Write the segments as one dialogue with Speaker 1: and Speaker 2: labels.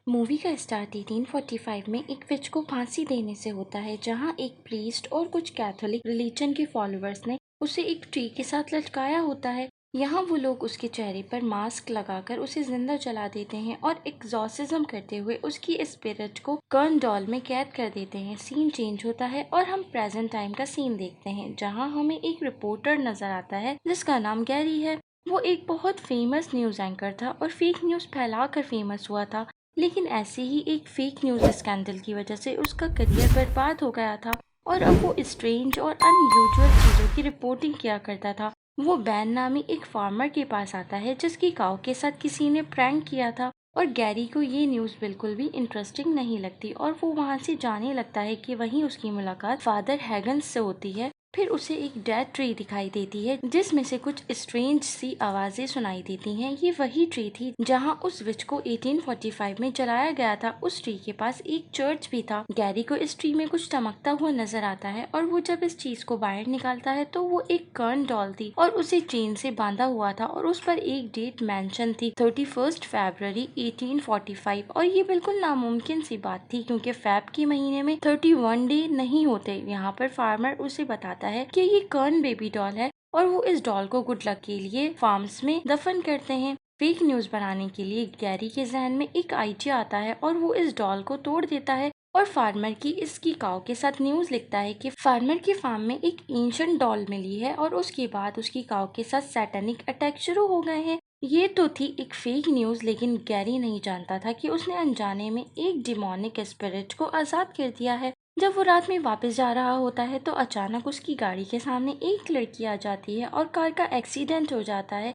Speaker 1: Movie का start 1845 में एक विच को फांसी देने से होता है, जहां एक प्रीस्ट और कुछ कैथोलिक रिलीजन के फॉलोअर्स ने उसे एक ट्री के साथ लटकाया होता है। यहाँ वो लोग उसके चेहरे पर मास्क लगाकर उसे जिंदा जला देते हैं और एक्सॉर्सिज्म करते हुए उसकी स्पिरिट को कर्न डॉल में कैद कर देते हैं। सीन चेंज होता है और हम प्रेजेंट टाइम का सीन देखते हैं, जहाँ हमें एक रिपोर्टर नजर आता है जिसका नाम गैरी है। वो एक बहुत फेमस न्यूज एंकर था और फेक न्यूज फैलाकर फेमस हुआ था। लेकिन ऐसे ही एक फेक न्यूज स्कैंडल की वजह से उसका करियर बर्बाद हो गया था और अब वो स्ट्रेंज और अनयूजुअल चीजों की रिपोर्टिंग किया करता था। वो बैन नामी एक फार्मर के पास आता है जिसकी काऊ के साथ किसी ने प्रैंक किया था और गैरी को ये न्यूज बिल्कुल भी इंटरेस्टिंग नहीं लगती और वो वहाँ से जाने लगता है कि वहीं उसकी मुलाकात फादर हैगन्स से होती है। फिर उसे एक डेड ट्री दिखाई देती है जिसमें से कुछ स्ट्रेंज सी आवाजें सुनाई देती हैं। ये वही ट्री थी जहां उस विच को 1845 में जलाया गया था। उस ट्री के पास एक चर्च भी था। गैरी को इस ट्री में कुछ चमकता हुआ नजर आता है और वो जब इस चीज को बाहर निकालता है तो वो एक कर्न डॉल थी और उसे चेन से बांधा हुआ था और उस पर एक डेट मेंशन थी, 31 फरवरी 1845। और ये बिल्कुल नामुमकिन सी बात थी क्योंकि फेब के महीने में 31 डे नहीं होते। यहाँ पर फार्मर उसे बताता है कि ये कर्न बेबी डॉल है और वो इस डॉल को गुड लक के लिए फार्म्स में दफन करते हैं। फेक न्यूज बनाने के लिए गैरी के जहन में एक आइडिया आता है और वो इस डॉल को तोड़ देता है और फार्मर की इसकी काऊ के साथ न्यूज लिखता है कि फार्मर की फार्म में एक एंशिएंट डॉल मिली है और उसके बाद उसकी काऊ के साथ सैटेनिक अटैक शुरू हो गए हैं। ये तो थी एक फेक न्यूज, लेकिन गैरी नहीं जानता था कि उसने अनजाने में एक डिमोनिक स्पिरिट को आजाद कर दिया है। जब वो रात में वापस जा रहा होता है तो अचानक उसकी गाड़ी के सामने एक लड़की आ जाती है और कार का एक्सीडेंट हो जाता है।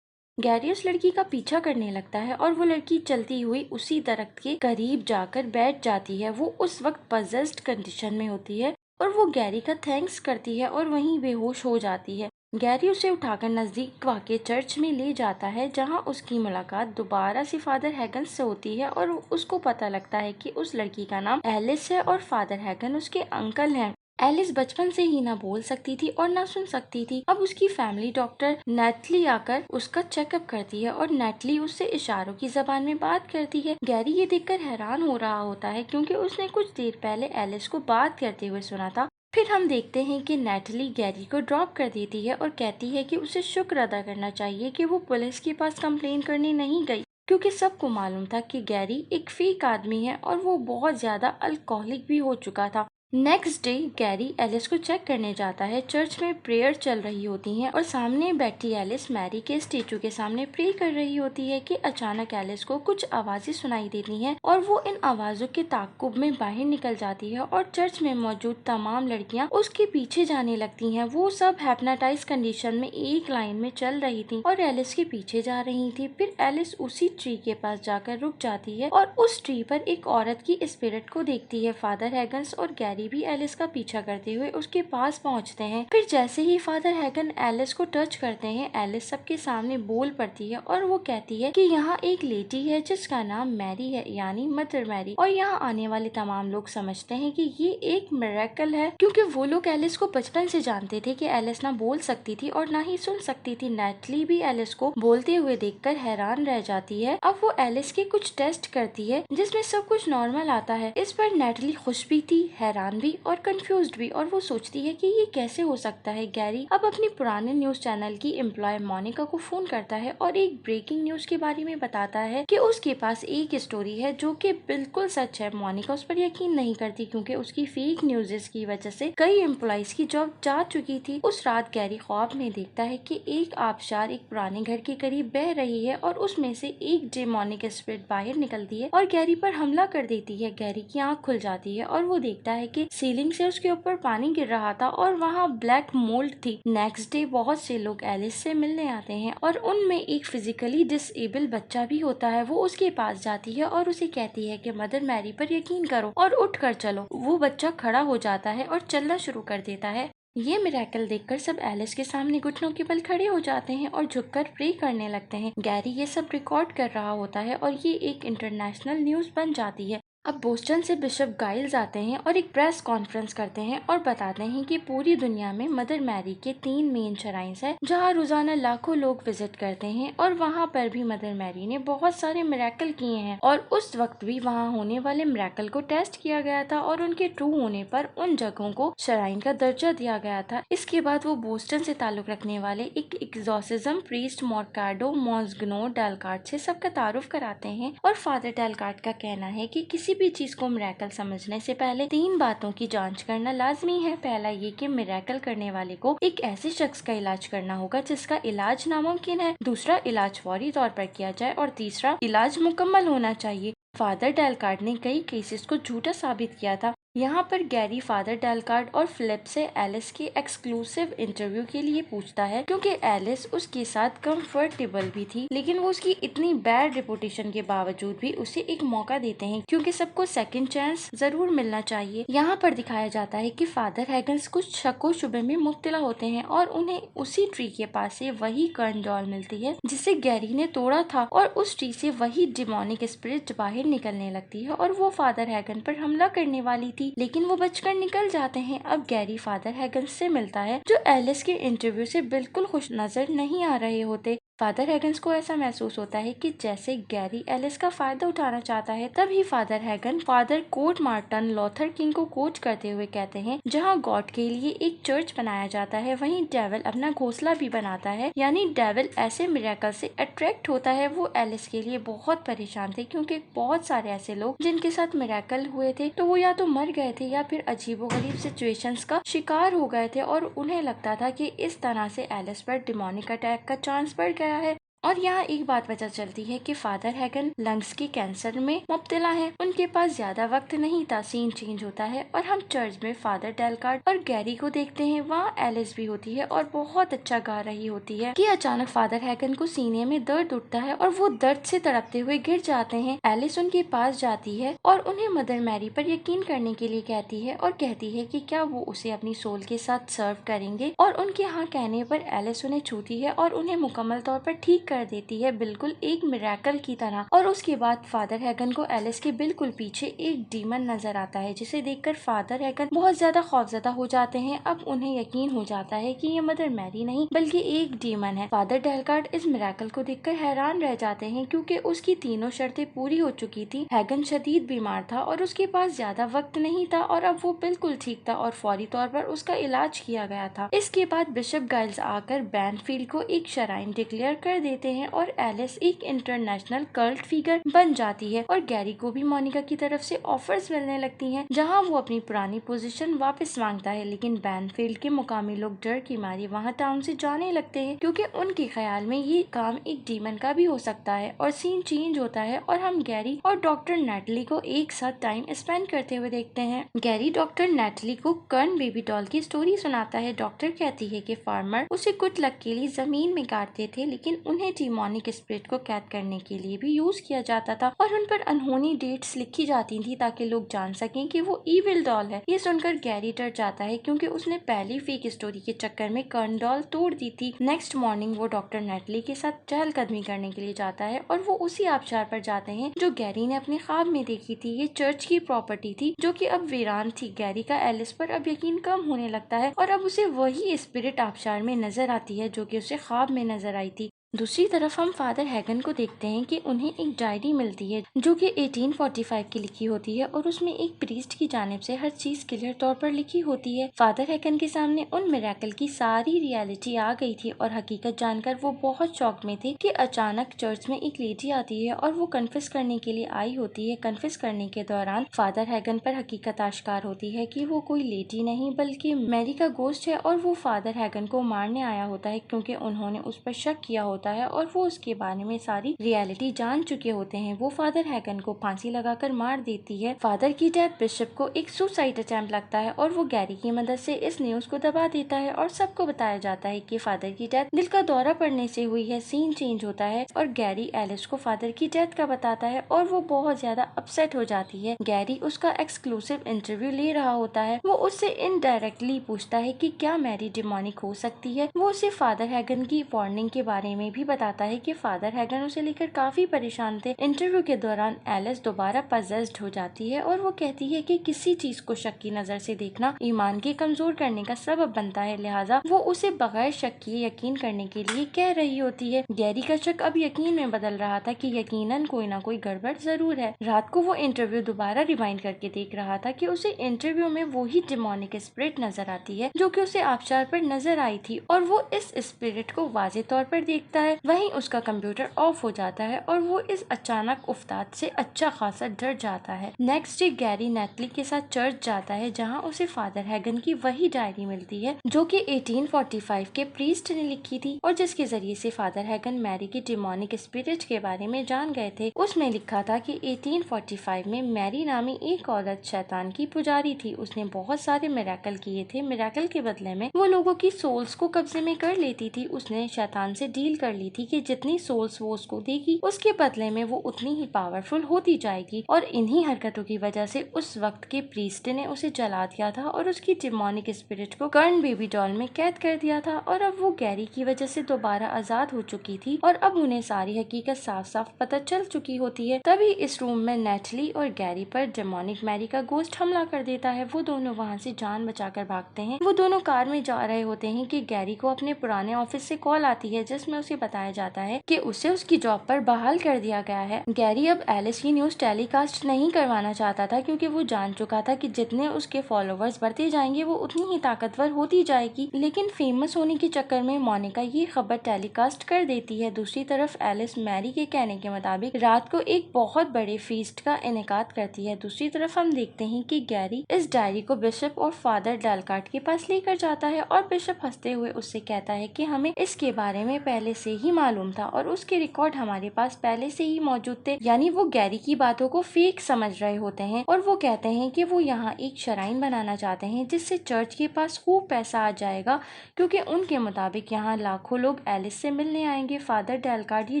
Speaker 1: गैरी उस लड़की का पीछा करने लगता है और वो लड़की चलती हुई उसी दरख्त के करीब जाकर बैठ जाती है। वो उस वक्त पजेस्ड कंडीशन में होती है और वो गैरी का थैंक्स करती है और वहीं बेहोश हो जाती है। गैरी उसे उठाकर नजदीक वाक़े चर्च में ले जाता है जहां उसकी मुलाकात दोबारा से फादर हैगन्स से होती है और उसको पता लगता है कि उस लड़की का नाम एलिस है और फादर हैगन उसके अंकल हैं। एलिस बचपन से ही ना बोल सकती थी और ना सुन सकती थी। अब उसकी फैमिली डॉक्टर नेटली आकर उसका चेकअप करती है और नेटली उससे इशारों की जबान में बात करती है। गैरी ये देखकर हैरान हो रहा होता है क्योंकि उसने कुछ देर पहले एलिस को बात करते हुए सुना था। फिर हम देखते हैं कि नेटली गैरी को ड्रॉप कर देती है और कहती है कि उसे शुक्र अदा करना चाहिए कि वो पुलिस के पास कंप्लेन करने नहीं गई, क्योंकि सबको मालूम था कि गैरी एक फेक आदमी है और वो बहुत ज्यादा अल्कोहलिक भी हो चुका था। नेक्स्ट डे गैरी एलिस को चेक करने जाता है। चर्च में प्रेयर चल रही होती है और सामने बैठी एलिस मैरी के स्टेचू के सामने प्रे कर रही होती है कि अचानक एलिस को कुछ आवाजें सुनाई देती हैं और वो इन आवाजों के ताक़ुब में बाहर निकल जाती है और चर्च में मौजूद तमाम लड़कियां उसके पीछे जाने लगती हैं। वो सब हैप्नाटाइज कंडीशन में एक लाइन में चल रही थी और एलिस के पीछे जा रही थी। फिर एलिस उसी ट्री के पास जाकर रुक जाती है और उस ट्री पर एक औरत की स्पिरिट को देखती है। फादर हैगन्स और गैरी भी एलिस का पीछा करते हुए उसके पास पहुंचते हैं। फिर जैसे ही फादर हैगन एलिस को टच करते हैं, एलिस सबके सामने बोल पड़ती है और वो कहती है कि यहाँ एक लेडी है जिसका नाम मैरी है, यानी मदर मैरी। और यहाँ आने वाले तमाम लोग समझते हैं कि ये एक मिरेकल है, क्योंकि वो लोग एलिस को बचपन से जानते थे कि एलिस ना बोल सकती थी और ना ही सुन सकती थी। नेटली भी एलिस को बोलते हुए देखकर हैरान रह जाती है। अब वो एलिस के कुछ टेस्ट करती है जिसमें सब कुछ नॉर्मल आता है। इस पर नेटली खुश भी थी, हैरान भी और कंफ्यूज्ड भी, और वो सोचती है कि ये कैसे हो सकता है। गैरी अब अपनी पुराने न्यूज चैनल की एम्प्लॉय मोनिका को फोन करता है और एक ब्रेकिंग न्यूज के बारे में बताता है कि उसके पास एक स्टोरी है जो कि बिल्कुल सच है। मोनिका उस पर यकीन नहीं करती क्योंकि उसकी फेक न्यूज़ की वजह से कई एम्प्लॉयज की जॉब जा चुकी थी। उस रात गैरी ख्वाब में देखता है कि एक आबशार एक पुराने घर के करीब बह रही है और उसमें से एक डेमोनिक स्पिरिट बाहर निकलती है और गैरी पर हमला कर देती है। गैरी की आंख खुल जाती है और वो देखता है कि सीलिंग से उसके ऊपर पानी गिर रहा था और वहाँ ब्लैक मोल्ड थी। नेक्स्ट डे बहुत से लोग एलिस से मिलने आते हैं और उनमें एक फिजिकली डिसेबल बच्चा भी होता है। वो उसके पास जाती है और उसे कहती है कि मदर मैरी पर यकीन करो और उठ कर चलो। वो बच्चा खड़ा हो जाता है और चलना शुरू कर देता है। ये मिरेकल देखकर सब एलिस के सामने घुटनों के बल खड़े हो जाते हैं और झुककर प्रे करने लगते हैं। गैरी ये सब रिकॉर्ड कर रहा होता है और ये एक इंटरनेशनल न्यूज बन जाती है। अब बोस्टन से बिशप गाइल्स आते हैं और एक प्रेस कॉन्फ्रेंस करते हैं और बताते हैं कि पूरी दुनिया में मदर मैरी के 3 मेन श्राइन्स हैं जहां रोजाना लाखों लोग विजिट करते हैं और वहां पर भी मदर मैरी ने बहुत सारे मिरेकल किए हैं और उस वक्त भी वहां होने वाले मिरेकल को टेस्ट किया गया था और उनके ट्रू होने पर उन जगहों को श्राइन का दर्जा दिया गया था। इसके बाद वो बोस्टन से ताल्लुक रखने वाले एक एग्जॉर्सिज्म प्रीस्ट मॉर्काडो मॉन्सग्नो डेलकार्ट से सबका तारुफ कराते हैं और फादर डेलकार्ट का कहना है कि किसी भी चीज को मिरेकल समझने से पहले 3 बातों की जांच करना लाजमी है। पहला ये कि मिरेकल करने वाले को एक ऐसे शख्स का इलाज करना होगा जिसका इलाज नामुमकिन है, दूसरा इलाज फौरी तौर पर किया जाए और तीसरा इलाज मुकम्मल होना चाहिए। फादर डेलकार्ट ने कई केसेस को झूठा साबित किया था। यहाँ पर गैरी फादर डेलकार्ट और फिलिप से एलिस के एक्सक्लूसिव इंटरव्यू के लिए पूछता है क्योंकि एलिस उसके साथ कंफर्टेबल भी थी, लेकिन वो उसकी इतनी बैड रिपुटेशन के बावजूद भी उसे एक मौका देते हैं क्योंकि सबको सेकंड चांस जरूर मिलना चाहिए। यहाँ पर दिखाया जाता है कि फादर हैगन्स कुछ शको शुबे में मुब्तला होते हैं और उन्हें उसी ट्री के पास से वही कर्न डॉल मिलती है जिसे गैरी ने तोड़ा था और उस ट्री से वही डिमोनिक स्पिरिट बाहर निकलने लगती है और वो फादर हैगन पर हमला करने वाली थी, लेकिन वो बचकर निकल जाते हैं। अब गैरी फादर हैगन्स से मिलता है जो एलिस के इंटरव्यू से बिल्कुल खुश नजर नहीं आ रहे होते। फादर हैगन्स को ऐसा महसूस होता है कि जैसे गैरी एलिस का फायदा उठाना चाहता है। तभी father Hagen father court Marton Lothar king को कोच करते हुए कहते हैं जहां गॉड के लिए एक चर्च बनाया जाता है वहीं डेविल अपना घोंसला भी बनाता है, यानी डेविल ऐसे मिरेकल से अट्रैक्ट होता है। वो एलिस के लिए बहुत परेशान थे क्योंकि बहुत सारे ऐसे लोग जिनके साथ मिरेकल हुए थे तो वो या तो मर गए थे या फिर अजीबोगरीब सिचुएशंस का शिकार हो गए थे और उन्हें लगता था कि इस तरह से एलिस पर डिमोनिक अटैक का चांस बढ़ गया है। और यहाँ एक बात पता चलती है कि फादर हैगन लंग्स के कैंसर में मुब्तला हैं। उनके पास ज्यादा वक्त नहीं था। सीन चेंज होता है और हम चर्च में फादर डेलकार्ट और गैरी को देखते हैं। वहाँ एलिस भी होती है और बहुत अच्छा गा रही होती है कि अचानक फादर हैगन को सीने में दर्द उठता है और वो दर्द से तड़पते हुए गिर जाते हैं। एलिस उनके पास जाती है और उन्हें मदर मैरी पर यकीन करने के लिए कहती है और कहती है कि क्या वो उसे अपनी सोल के साथ सर्व करेंगे और उनके हाँ कहने पर एलिस उन्हें छूती है और उन्हें मुकम्मल तौर पर ठीक कर देती है, बिल्कुल एक मिरेकल की तरह। और उसके बाद फादर हैगन को एलिस के बिल्कुल पीछे एक डीमन नजर आता है जिसे देखकर फादर हैगन बहुत ज्यादा खौफजदा हो जाते हैं। अब उन्हें यकीन हो जाता है कि ये मदर मैरी नहीं बल्कि एक डीमन है। फादर डेलकार्ट इस मिरेकल को देखकर हैरान रह जाते हैं क्योंकि उसकी तीनों शर्तें पूरी हो चुकी थी। हैगन शदीद बीमार था और उसके पास ज्यादा वक्त नहीं था और अब वो बिल्कुल ठीक था और फौरी तौर पर उसका इलाज किया गया था। इसके बाद बिशप गाइल्स आकर बैनफील्ड को एक श्राइन डिक्लेयर कर देते हैं और एलिस एक इंटरनेशनल कल्ट फिगर बन जाती है और गैरी को भी मोनिका की तरफ से ऑफर्स मिलने लगती हैं जहां वो अपनी पुरानी पोजीशन वापस मांगता है, लेकिन बैनफील्ड के मुकामी लोग डर की मारी वहां टाउन से जाने लगते हैं क्योंकि उनके ख्याल में ये काम एक डीमन का भी हो सकता है। और सीन चेंज होता है और हम गैरी और डॉक्टर नेटली को एक साथ टाइम स्पेंड करते हुए देखते हैं। गैरी डॉक्टर नेटली को कर्न बेबी डॉल की स्टोरी सुनाता है। डॉक्टर कहती है कि फार्मर उसे गुड लक के लिए जमीन में काटते थे, लेकिन उन्हें डिमोनिक स्पिरिट को कैद करने के लिए भी यूज किया जाता था और उन पर अनहोनी डेट्स लिखी जाती थी ताकि लोग जान सकें कि वो इविल डॉल है। ये सुनकर गैरी डर जाता है क्योंकि उसने पहली फेक स्टोरी के चक्कर में कर्न डॉल तोड़ दी थी। नेक्स्ट मॉर्निंग वो डॉक्टर नेटली के साथ चहलकदमी करने के लिए जाता है और वो उसी आबशार पर जाते हैं जो गैरी ने अपने ख्वाब में देखी थी। ये चर्च की प्रॉपर्टी थी जो कि अब वीरान थी। गैरी का एलिस पर अब यकीन कम होने लगता है और अब उसे वही स्पिरिट आबशार में नजर आती है जो कि उसे ख्वाब में नजर आई थी। दूसरी तरफ हम फादर हैगन को देखते हैं कि उन्हें एक डायरी मिलती है जो कि 1845 की लिखी होती है और उसमें एक प्रीस्ट की जानिब से हर चीज क्लियर तौर पर लिखी होती है। फादर हैगन के सामने उन मिरेकल की सारी रियलिटी आ गई थी और हकीकत जानकर वो बहुत शॉक में थे कि अचानक चर्च में एक लेडी आती है और वो कन्फेस करने के लिए आई होती है। कन्फेस करने के दौरान फादर हैगन पर हकीकत आश्कार होती है कि वो कोई लेडी नहीं बल्कि मैरी का गोश्त है और वो फादर हैगन को मारने आया होता है क्योंकि उन्होंने उस पर शक किया होता है और वो उसके बारे में सारी रियलिटी जान चुके होते हैं। वो फादर हैगन को फांसी लगाकर मार देती है। फादर की डेथ बिशप को एक सुसाइड अटेम्प्ट लगता है और वो गैरी की मदद से इस न्यूज को दबा देता है और सबको बताया जाता है कि फादर की डेथ दिल का दौरा पड़ने से हुई है। सीन चेंज होता है और गैरी एलिस को फादर की डेथ का बताता है और वो बहुत ज्यादा अपसेट हो जाती है। गैरी उसका एक्सक्लूसिव इंटरव्यू ले रहा होता है। वो उससे इनडायरेक्टली पूछता है कि क्या मैरी डिमोनिक हो सकती है। वो उसे फादर हैगन की वार्निंग के बारे में हमें भी बताता है कि फादर हैगन उसे लेकर काफी परेशान थे। इंटरव्यू के दौरान एलिस दोबारा पजेस्ड हो जाती है और वो कहती है कि किसी चीज को शक की नजर से देखना ईमान के कमजोर करने का सबब बनता है, लिहाजा वो उसे बगैर शक किए यकीन करने के लिए कह रही होती है। गैरी का शक अब यकीन में बदल रहा था कि यकीनन कोई ना कोई गड़बड़ जरूर है। रात को वो इंटरव्यू दोबारा रिवाइंड करके देख रहा था कि उसे इंटरव्यू में वही डिमोनिक स्पिरिट नजर आती है जो कि उसे आबशार पर नजर आई थी और वो इस स्पिरिट को वाज़े तौर पर देखता है। वहीं उसका कंप्यूटर ऑफ हो जाता है और वो इस अचानक उफ्ताद से अच्छा खासा डर जाता है। नेक्स्ट डे गैरी नेटली के साथ चर्च जाता है जहाँ उसे फादर हैगन की वही डायरी मिलती है जो कि 1845 के प्रीस्ट ने लिखी थी और जिसके जरिए से फादर हैगन मैरी की डिमोनिक स्पिरिट के बारे में जान गए थे। उसमें लिखा था कि 1845 में मैरी नामी एक औरत शैतान की पुजारी थी। उसने बहुत सारे मिरेकल किए थे। मिरेकल के बदले में वो लोगों की सोल्स को कब्जे में कर लेती थी। उसने शैतान से डील कर ली थी कि जितनी सोल्स वो उसको देगी उसके बदले में वो उतनी ही पावरफुल होती जाएगी और इन्हीं हरकतों की वजह से उस वक्त के प्रीस्ट ने उसे जला दिया था और उसकी डिमोनिक स्पिरिट को कर्न बेबी डॉल में कैद कर दिया था और अब वो गैरी की वजह से दोबारा आजाद हो चुकी थी और अब उन्हें सारी हकीकत साफ साफ पता चल चुकी होती है। तभी इस रूम में नेटली और गैरी पर डिमोनिक मैरी का गोस्ट हमला कर देता है। वो दोनों वहाँ से जान बचाकर भागते हैं। वो दोनों कार में जा रहे होते हैं कि गैरी को अपने पुराने ऑफिस से कॉल आती है जिसमें उसे बताया जाता है कि उसे उसकी जॉब पर बहाल कर दिया गया है। गैरी अब एलिस की न्यूज टेलीकास्ट नहीं करवाना चाहता था क्योंकि वो जान चुका था कि जितने उसके फॉलोवर्स बढ़ते जाएंगे वो उतनी ही ताकतवर होती जाएगी। लेकिन फेमस होने के चक्कर में मोनिका ये खबर टेलीकास्ट कर देती है। दूसरी तरफ एलिस मैरी के कहने के मुताबिक रात को एक बहुत बड़े फीस्ट का इनेकाद करती है। दूसरी तरफ हम देखते हैं कि गैरी इस डायरी को बिशप और फादर डेलकार्ट के पास लेकर जाता है और बिशप हंसते हुए उससे कहता है कि हमें इसके बारे में पहले से ही मालूम था और उसके रिकॉर्ड हमारे पास पहले से ही मौजूद थे। यानी वो गैरी की बातों को फेक समझ रहे होते हैं और वो कहते हैं कि वो यहाँ एक श्राइन बनाना चाहते हैं जिससे चर्च के पास खूब पैसा आ जाएगा क्योंकि उनके मुताबिक यहाँ लाखों लोग एलिस से मिलने आएंगे। फादर डेलकार्ट ये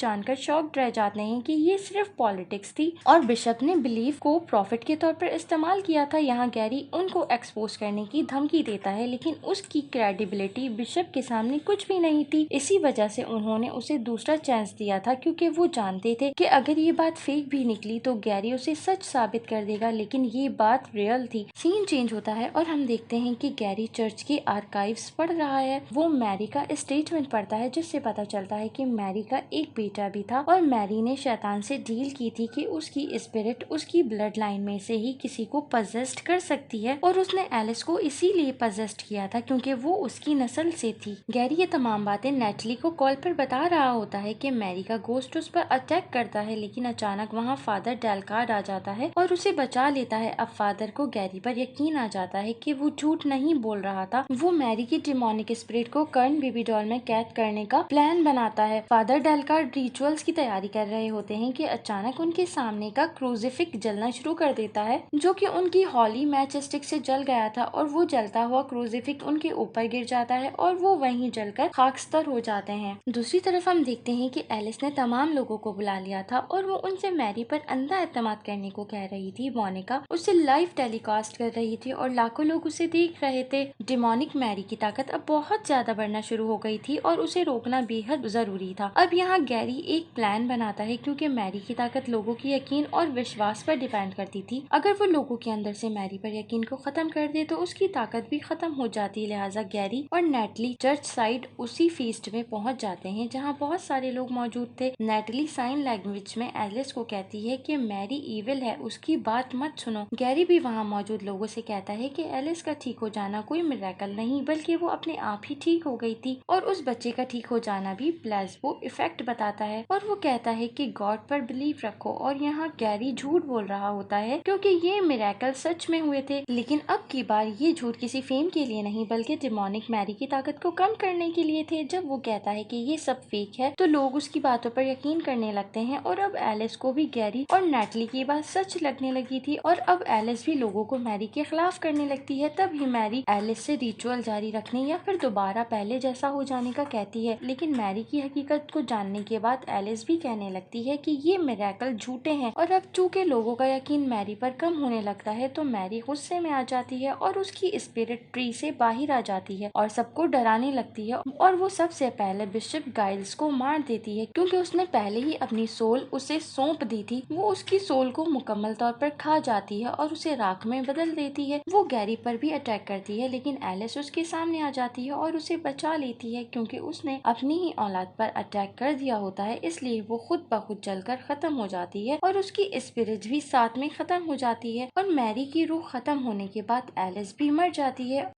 Speaker 1: जानकर शॉक्ड रह जाते हैं कि ये सिर्फ पॉलिटिक्स थी और बिशप ने बिलीफ को प्रॉफिट के तौर पर इस्तेमाल किया था। यहाँ गैरी उनको एक्सपोज करने की धमकी देता है लेकिन उसकी क्रेडिबिलिटी बिशप के सामने कुछ भी नहीं थी। इसी वजह से उन्होंने उसे दूसरा चांस दिया था क्योंकि वो जानते थे कि अगर ये बात फेक भी निकली तो गैरी उसे सच साबित कर देगा, लेकिन ये बात रियल थी। सीन चेंज होता है और हम देखते हैं कि गैरी चर्च के आर्काइव्स पढ़ रहा है। वो मैरी का स्टेटमेंट पढ़ता है जिससे पता चलता है कि मैरी का एक बेटा भी था और मैरी ने शैतान से डील की थी कि उसकी स्पिरिट उसकी ब्लड लाइन में से ही किसी को पजेस्ट कर सकती है और उसने एलिस को इसीलिए पजेस्ट किया था क्योंकि वो उसकी नस्ल से थी। गैरी ये तमाम बातें नेटली को कॉल पर बता रहा होता है कि मैरी का गोस्ट उस पर अटैक करता है लेकिन अचानक वहाँ फादर डेलकार्ड आ जाता है और उसे बचा लेता है। अब फादर को गैरी पर यकीन आ जाता है कि वो झूठ नहीं बोल रहा था। वो मैरी की डिमोनिक स्पिरिट को कर्न बेबी डॉल में कैद करने का प्लान बनाता है। फादर डेलकार्ड रिचुअल्स की तैयारी कर रहे होते हैं कि अचानक उनके सामने का क्रूसिफिक्स जलना शुरू कर देता है जो कि उनकी हॉली मैच स्टिक से जल गया था और वो जलता हुआ क्रूसिफिक्स उनके ऊपर गिर जाता है और वो वहीं जलकर खाकस्तर हो जाते हैं। दूसरी तरफ हम देखते हैं कि एलिस ने तमाम लोगों को बुला लिया था और वो उनसे मैरी पर अंधा एतमाद करने को कह रही थी। मोनिका उसे लाइव टेलीकास्ट कर रही थी और लाखों लोग उसे देख रहे थे। डिमोनिक मैरी की ताकत अब बहुत ज्यादा बढ़ना शुरू हो गई थी और उसे रोकना बेहद जरूरी था। अब यहाँ गैरी एक प्लान बनाता है क्योंकि मैरी की ताकत लोगों की यकीन और विश्वास पर डिपेंड करती थी। अगर वो लोगों के अंदर से मैरी पर यकीन को खत्म कर दे तो उसकी ताकत भी खत्म हो जाती। लिहाजा गैरी और नेटली चर्च साइड उसी फीस्ट में पहुंच जाते हैं जहां बहुत सारे लोग मौजूद थे। नेटली साइन लैंग्वेज में एलिस को कहती है कि मैरी इविल है, उसकी बात मत सुनो। गैरी भी वहां मौजूद लोगों से कहता है कि एलिस का ठीक हो जाना कोई मिरेकल नहीं बल्कि वो अपने आप ही ठीक हो गई थी और उस बच्चे का ठीक हो जाना भी प्लेसबो इफेक्ट बताता है और वो कहता है कि गॉड पर बिलीव रखो। और यहाँ गैरी झूठ बोल रहा होता है क्योंकि ये मिरेकल सच में हुए थे, लेकिन अब की बार ये झूठ किसी फेम के लिए नहीं बल्कि डिमोनिक मैरी की ताकत को कम करने के लिए थे। जब वो कहता है कि ये सब फेक है तो लोग उसकी बातों पर यकीन करने लगते हैं और अब एलिस को भी गैरी और नेटली की बात सच लगने लगी थी और अब एलिस भी लोगों को मैरी के खिलाफ करने लगती है। तभी मैरी एलिस से रिचुअल जारी रखने या फिर दोबारा पहले जैसा हो जाने का कहती है, लेकिन मैरी की हकीकत को जानने के बाद एलिस भी कहने लगती है कि ये मिरेकल झूठे हैं और अब चूंकि लोगों का यकीन मैरी पर कम होने लगता है तो मैरी गुस्से में आ जाती है और उसकी स्पिरिट ट्री से बाहर आ जाती है और सबको डराने लगती है और वो सबसे पहले बिशप गाइल्स को मार देती है क्योंकि उसने पहले ही अपनी सोल उसे सौंप दी थी। वो उसकी सोल को मुकम्मल तौर पर खा जाती है और उसे राख में बदल देती है। वो गैरी पर भी अटैक करती है लेकिन एलिस उसके सामने आ जाती है और उसे बचा लेती है क्योंकि उसने अपनी ही औलाद पर अटैक कर दिया होता है, इसलिए वो खुद ब खुद जलकर खत्म हो जाती है और उसकी स्पिरिट भी साथ में खत्म हो जाती है। और मैरी की रूह खत्म होने के बाद एलिस भी मर जाती है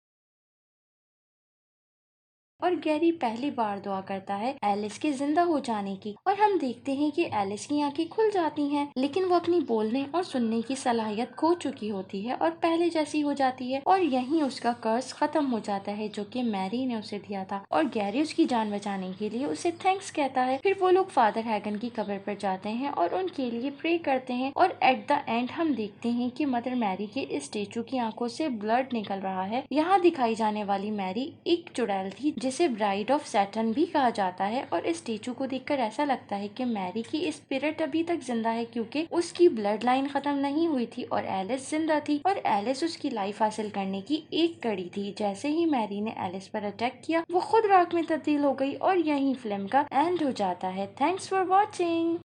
Speaker 1: और गैरी पहली बार दुआ करता है एलिस के जिंदा हो जाने की। और हम देखते हैं कि एलिस की आंखें खुल जाती हैं, लेकिन वो अपनी बोलने और सुनने की सलाहियत खो चुकी होती है और पहले जैसी हो जाती है। और यहीं उसका कर्स खत्म हो जाता है जो कि मैरी ने उसे दिया था। और गैरी उसकी जान बचाने के लिए उसे थैंक्स कहता है। फिर वो लोग फादर हैगन की कब्र पर जाते हैं और उनके लिए प्रे करते हैं। और एट द एंड हम देखते हैं कि मदर मैरी के इस स्टेचू की आंखों से ब्लड निकल रहा है। यहाँ दिखाई जाने वाली मैरी एक चुड़ैल थी जिसे ब्राइड ऑफ सैटर्न भी कहा जाता है। और इस स्टेचू को देखकर ऐसा लगता है कि मैरी की स्पिरिट अभी तक जिंदा है क्योंकि उसकी ब्लड लाइन खत्म नहीं हुई थी और एलिस जिंदा थी और एलिस उसकी लाइफ हासिल करने की एक कड़ी थी। जैसे ही मैरी ने एलिस पर अटैक किया वो खुद राख में तब्दील हो गई और यही फिल्म का एंड हो जाता है। Thanks for watching.